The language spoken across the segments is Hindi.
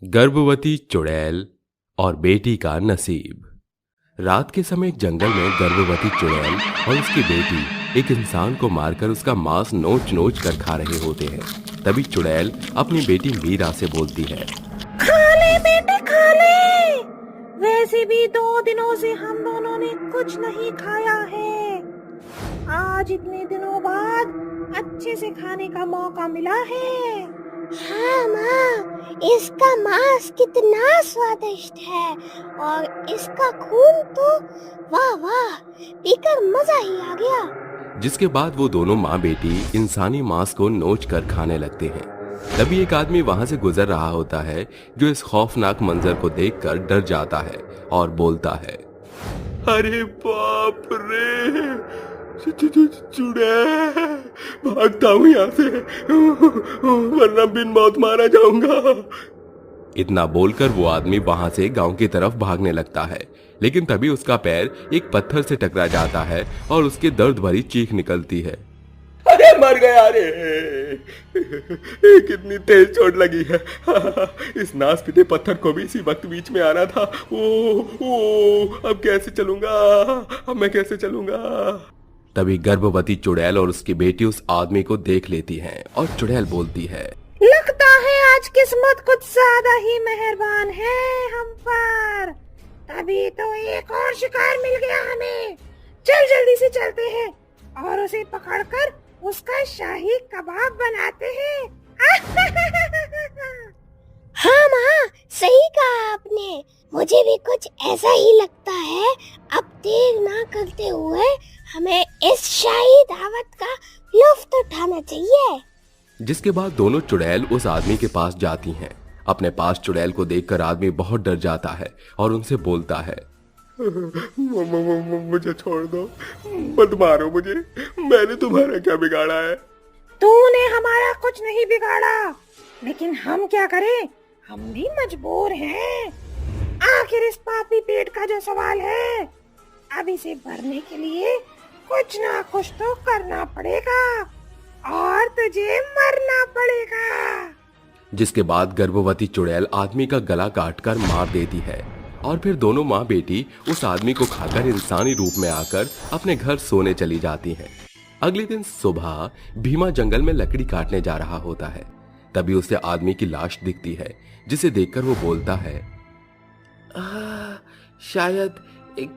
गर्भवती चुड़ैल और बेटी का नसीब। रात के समय एक जंगल में गर्भवती चुड़ैल और उसकी बेटी एक इंसान को मारकर उसका मांस नोच नोच कर खा रहे होते हैं। तभी चुड़ैल अपनी बेटी मीरा से बोलती है, खा ले बेटे खा ले। वैसे भी 2 दिनों से हम दोनों ने कुछ नहीं खाया है। आज इतने दिनों बाद अच्छे से खाने का मौका मिला है। हाँ माँ, इसका मांस कितना स्वादिष्ट है और इसका खून तो वाह वाह, पीकर मजा ही आ गया। जिसके बाद वो दोनों माँ बेटी इंसानी मांस को नोच कर खाने लगते हैं। तभी एक आदमी वहां से गुजर रहा होता है जो इस खौफनाक मंजर को देखकर डर जाता है और बोलता है, अरे बाप रे, चुड़ैल, भागता हूँ यहाँ से वरना बिन मौत मारा जाऊंगा। इतना बोलकर वो आदमी वहां से गांव की तरफ भागने लगता है, लेकिन तभी उसका पैर एक पत्थर से टकरा जाता है और उसके दर्द भरी चीख निकलती है, अरे मर गया रे, कितनी तेज चोट लगी है। इस नास पिटे पत्थर को भी इसी वक्त बीच में आना था। अब कैसे चलूंगा, अब मैं कैसे चलूंगा। तभी गर्भवती चुड़ैल और उसकी बेटी उस आदमी को देख लेती हैं और चुड़ैल बोलती है, लगता है आज किस्मत कुछ ज्यादा ही मेहरबान है हम पर। तभी तो एक और शिकार मिल गया हमें। चल जल्दी से चलते हैं और उसे पकड़कर उसका शाही कबाब बनाते हैं। हाँ माँ, सही कहा आपने। मुझे भी कुछ ऐसा ही लगता है। अब देर ना करते हुए हमें इस शाही दावत का लुत्फ उठाना चाहिए। जिसके बाद दोनों चुड़ैल उस आदमी के पास जाती हैं। अपने पास चुड़ैल को देखकर आदमी बहुत डर जाता है और उनसे बोलता है, मुझे छोड़ दो, मत मारो मुझे, मैंने तुम्हारा क्या बिगाड़ा है। तूने हमारा कुछ नहीं बिगाड़ा, लेकिन हम क्या करें, हम भी मजबूर हैं। आखिर इस पापी पेट का जो सवाल है, अब इसे भरने के लिए कुछ ना कुछ तो करना पड़ेगा और तुझे मरना पड़ेगा। जिसके बाद गर्भवती चुड़ैल आदमी का गला काटकर मार देती है और फिर दोनों माँ बेटी उस आदमी को खाकर इंसानी रूप में आकर अपने घर सोने चली जाती हैं। अगले दिन सुबह भीमा जंगल में लकड़ी काटने जा रहा होता है। तभी उसे आदमी की लाश दिखती है, जिसे देखकर वो बोलता है, शायद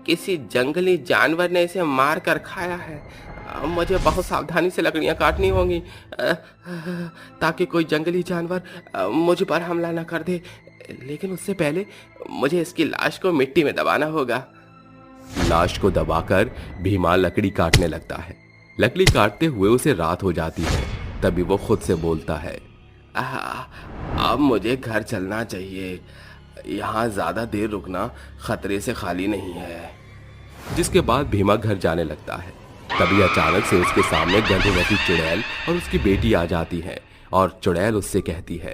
किसी जंगली जानवर ने इसे मार कर खाया है। मुझे बहुत सावधानी से लकड़ियां काटनी होंगी ताकि कोई जंगली जानवर मुझ पर हमला न कर दे। लेकिन उससे पहले मुझे इसकी लाश को मिट्टी में दबाना होगा। लाश को दबाकर भीमा लकड़ी काटने लगता है। लकड़ी काटते हुए उसे रात हो जाती है। तभी वो खुद से बोलता है, अब मुझे घर चलना चाहिए, यहाँ ज्यादा देर रुकना खतरे से खाली नहीं है। जिसके बाद भीमा घर जाने लगता है। तभी अचानक से उसके सामने गर्भवती चुड़ैल और उसकी बेटी आ जाती है और चुड़ैल उससे कहती है,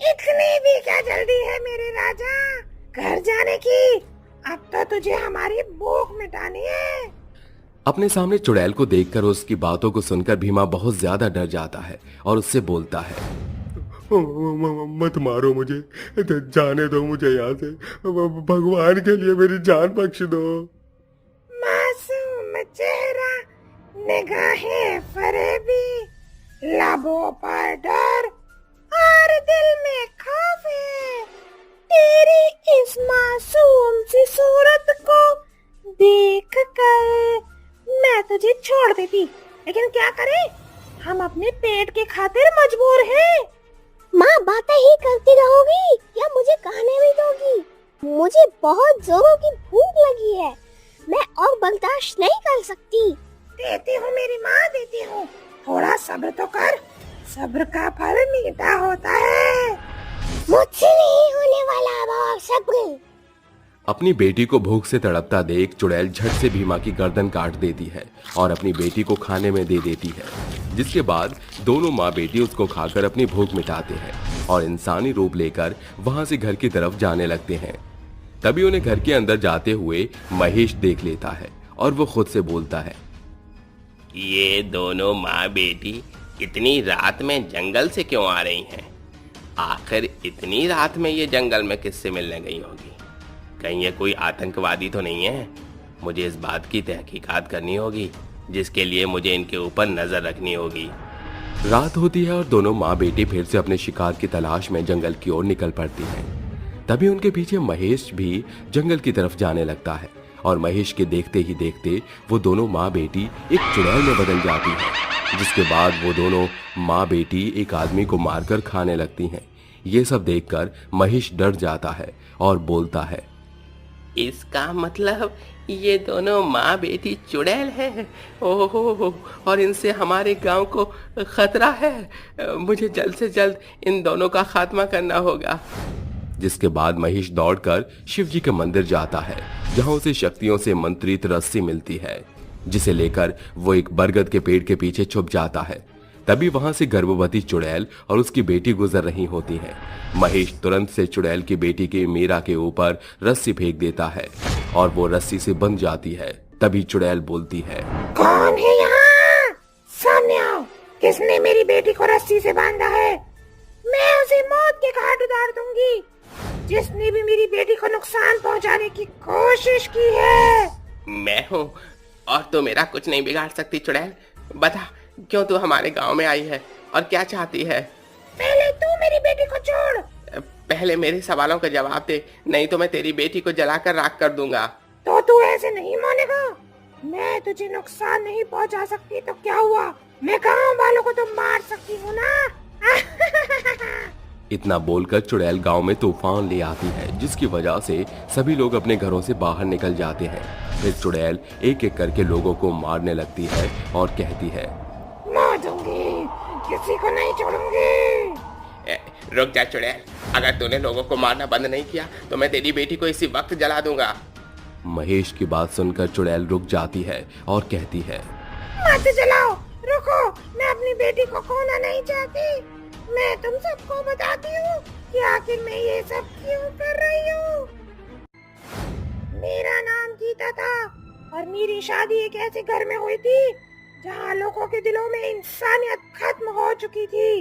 इतनी भी क्या जल्दी है मेरे राजा घर जाने की? अब तो तुझे हमारी भूख मिटानी है। अपने सामने चुड़ैल को देखकर उसकी बातों को सुनकर भीमा बहुत ज्यादा डर जाता है और उससे बोलता है, मत मारो मुझे, जाने दो मुझे यहाँ से, भगवान के लिए मेरी जान बख्श दो। मासूम चेहरा, निगाहें फरेबी, लबों पर डर और दिल में खौफ है। तेरी इस मासूम सी सूरत को देख कर मैं तुझे छोड़ देती, लेकिन क्या करें, हम अपने पेट के खातिर मजबूर हैं। माँ बातें ही करती रहोगी या मुझे खाने भी दोगी? मुझे बहुत जोरों की भूख लगी है, मैं और बर्दाश्त नहीं कर सकती। देती हूँ मेरी माँ, देती हूँ, थोड़ा सब्र तो कर, सब्र का फल मीठा होता है। मुझसे नहीं होने वाला अब और सब्र। अपनी बेटी को भूख से तड़पता देख चुड़ैल झट से भीमा की गर्दन काट देती है और अपनी बेटी को खाने में दे देती है। जिसके बाद दोनों माँ बेटी उसको खाकर अपनी भूख मिटाते हैं और इंसानी रूप लेकर वहां से घर की तरफ जाने लगते हैं। तभी उन्हें घर के अंदर जाते हुए महेश देख लेता है और वो खुद से बोलता है, ये दोनों माँ बेटी इतनी रात में जंगल से क्यों आ रही हैं? आखिर इतनी रात में ये जंगल में किससे मिलने गई होगी? कहीं ये कोई आतंकवादी तो नहीं है? मुझे इस बात की तहकीकात करनी होगी, जिसके लिए मुझे इनके ऊपर नजर रखनी होगी। रात होती है और दोनों माँ बेटी फिर से अपने शिकार की तलाश में जंगल की ओर निकल पड़ती हैं। तभी उनके पीछे महेश भी जंगल की तरफ जाने लगता है और महेश के देखते ही देखते वो दोनों माँ बेटी एक चुड़ैल में बदल जाती है, जिसके बाद वो दोनों माँ बेटी एक आदमी को मारकर खाने लगती हैं। ये सब देखकर महेश डर जाता है और बोलता है, इसका मतलब ये दोनों माँ बेटी चुड़ैल हैं। ओहो, और इनसे हमारे गांव को खतरा है। मुझे जल्द से जल्द इन दोनों का खात्मा करना होगा। जिसके बाद महेश दौड़कर शिव जी के मंदिर जाता है, जहां उसे शक्तियों से मंत्रित रस्सी मिलती है, जिसे लेकर वो एक बरगद के पेड़ के पीछे छुप जाता है। तभी वहां से गर्भवती चुड़ैल और उसकी बेटी गुजर रही होती हैं। महेश तुरंत से चुड़ैल की बेटी की मीरा के ऊपर रस्सी फेंक देता है और वो रस्सी से बंध जाती है। तभी चुड़ैल बोलती है, कौन है यहाँ? सामने आओ। किसने मेरी बेटी को रस्सी से बांधा है? मैं उसे मौत के घाट उतार दूंगी। जिसने भी मेरी बेटी को नुकसान पहुंचाने की कोशिश की है। मैं हूँ और तो मेरा कुछ नहीं बिगाड़ सकती। चुड़ैल, बता क्यों तू हमारे गांव में आई है और क्या चाहती है? पहले तू मेरी बेटी को छोड़। पहले मेरे सवालों का जवाब दे, नहीं तो मैं तेरी बेटी को जलाकर राख कर दूंगा। तो तू ऐसे नहीं मानेगा। मैं तुझे नुकसान नहीं पहुंचा सकती तो क्या हुआ? मैं गांव वालों को तो मार सकती हूँ ना। इतना बोलकर चुड़ैल गांव में तूफान ले आती है, जिसकी वजह से सभी लोग अपने घरों से बाहर निकल जाते हैं। फिर चुड़ैल एक एक करके लोगों को मारने लगती है और कहती है, मार दूंगी, किसी को नहीं छोड़ूंगी। रुक जा चुड़ैल, अगर तूने लोगों को मारना बंद नहीं किया तो मैं तेरी बेटी को इसी वक्त जला दूंगा। महेश की बात सुनकर चुड़ैल रुक जाती है और कहती है, मत जलाओ, रुको, मैं अपनी बेटी को खोना नहीं चाहती। मैं तुम सबको बताती हूँ कि आखिर मैं ये सब क्यों कर रही हूँ। मेरा नाम गीता था और मेरी शादी एक ऐसे घर में हुई थी जहाँ लोगों के दिलों में इंसानियत खत्म हो चुकी थी।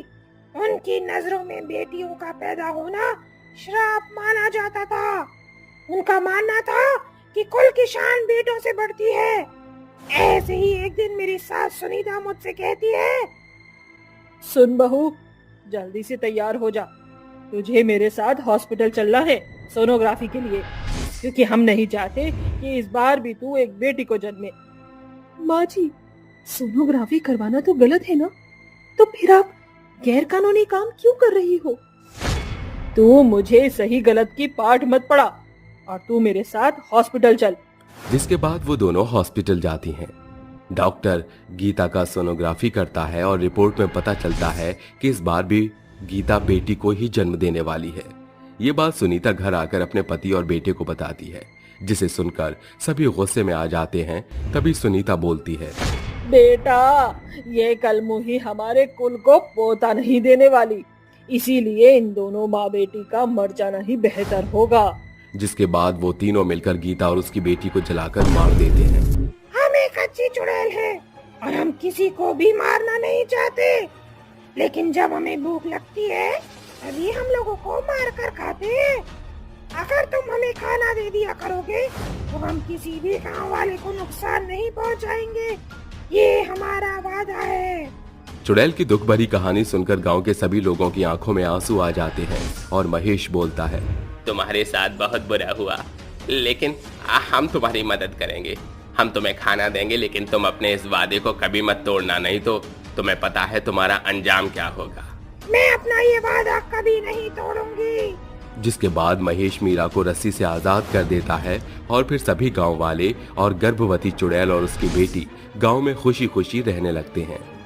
उनकी नजरों में बेटियों का पैदा होना श्राप माना जाता था। उनका मानना था कि कुल की शान बेटों से बढ़ती है। ऐसे ही एक दिन मेरी सास सुनीता मुझसे कहती है, सुन बहू, जल्दी से तैयार हो जा, तुझे मेरे साथ हॉस्पिटल चलना है सोनोग्राफी के लिए, क्योंकि हम नहीं चाहते कि इस बार भी तू एक बेटी को जन्मे। माँ जी, सोनोग्राफी करवाना तो गलत है ना? तो फिर आप गैर कानूनी काम क्यों कर रही हो? तू मुझे सही गलत की पाठ मत पढ़ा और तू मेरे साथ हॉस्पिटल चल। जिसके बाद वो दोनों हॉस्पिटल जाती हैं। डॉक्टर गीता का सोनोग्राफी करता है और रिपोर्ट में पता चलता है कि इस बार भी गीता बेटी को ही जन्म देने वाली है। ये बात सुनीता घर आकर अपने पति और बेटे को बताती है, जिसे सुनकर सभी गुस्से में आ जाते हैं। तभी सुनीता बोलती है, बेटा, ये कलमुही हमारे कुल को पोता नहीं देने वाली, इसीलिए इन दोनों माँ बेटी का मर जाना ही बेहतर होगा। जिसके बाद वो तीनों मिलकर गीता और उसकी बेटी को जलाकर मार देते हैं। हम एक अच्छी चुड़ैल है और हम किसी को भी मारना नहीं चाहते, लेकिन जब हमें भूख लगती है तभी हम लोगों को मार कर खाते हैं। अगर तुम हमें खाना दे दिया करोगे तो हम किसी भी गांव वाले को नुकसान नहीं पहुंचाएंगे। ये हमारा वादा है। चुड़ैल की दुख भरी कहानी सुनकर गांव के सभी लोगों की आंखों में आंसू आ जाते हैं और महेश बोलता है, तुम्हारे साथ बहुत बुरा हुआ, लेकिन हम तुम्हारी मदद करेंगे। हम तुम्हें खाना देंगे, लेकिन तुम अपने इस वादे को कभी मत तोड़ना, नहीं तो तुम्हें पता है तुम्हारा अंजाम क्या होगा। मैं अपना ये वादा कभी नहीं तोड़ूंगी। जिसके बाद महेश मीरा को रस्सी से आजाद कर देता है और फिर सभी गांव वाले और गर्भवती चुड़ैल और उसकी बेटी गांव में खुशी खुशी रहने लगते हैं।